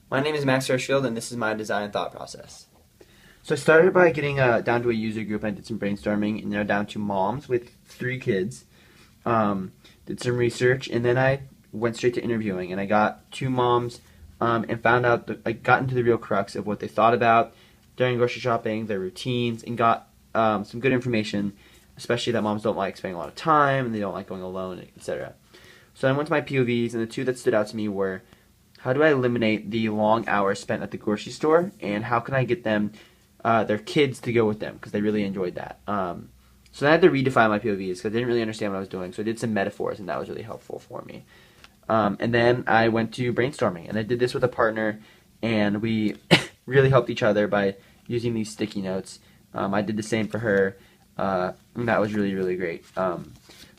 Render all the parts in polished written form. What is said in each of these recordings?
My name is Max Hershfield, and this is my design thought process. So I started by getting down to a user group. I did some brainstorming, and they're down to moms with 3 kids. Did some research, and then I went straight to interviewing, and I got 2 moms and found out I got into the real crux of what they thought about during grocery shopping, their routines, and got some good information, especially that moms don't like spending a lot of time and they don't like going alone, etc. So I went to my POVs, and the 2 that stood out to me were: how do I eliminate the long hours spent at the grocery store, and how can I get them their kids to go with them because they really enjoyed that. So then I had to redefine my POVs because I didn't really understand what I was doing. So I did some metaphors, and that was really helpful for me. And then I went to brainstorming, and I did this with a partner, and we really helped each other by using these sticky notes. I did the same for her, and that was really, really great.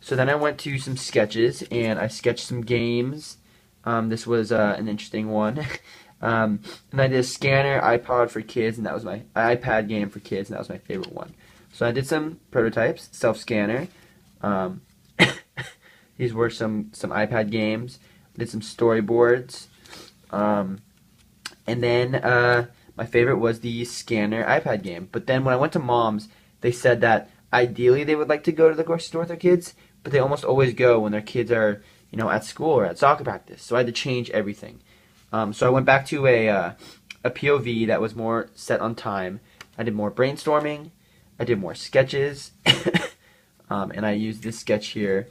So then I went to some sketches, and I sketched some games. This was an interesting one. And I did a scanner iPod for kids, and that was my iPad game for kids, and that was my favorite one. So I did some prototypes, self-scanner. Um, these were some iPad games. I did some storyboards. And then my favorite was the scanner iPad game. But then when I went to moms, they said that ideally they would like to go to the grocery store with their kids, but they almost always go when their kids are, at school or at soccer practice. So I had to change everything. So I went back to a POV that was more set on time. I did more brainstorming. I did more sketches. And I used this sketch here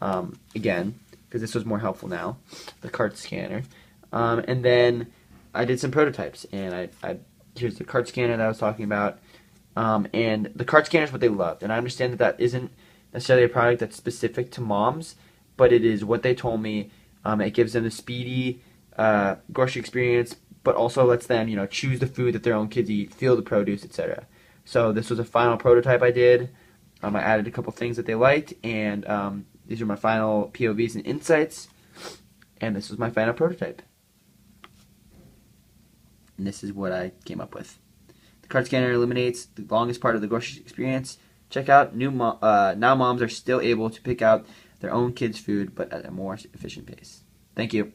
again because this was more helpful now, the cart scanner. And then I did some prototypes. And here's the cart scanner that I was talking about. And the cart scanner is what they loved. And I understand that isn't necessarily a product that's specific to moms, but it is what they told me. It gives them a speedy grocery experience, but also lets them, choose the food that their own kids eat, feel the produce, etc. So this was a final prototype I did. I added a couple things that they liked, and these are my final POVs and insights. And this was my final prototype. And this is what I came up with. The cart scanner eliminates the longest part of the grocery experience. Check out now moms are still able to pick out their own kids' food, but at a more efficient pace. Thank you.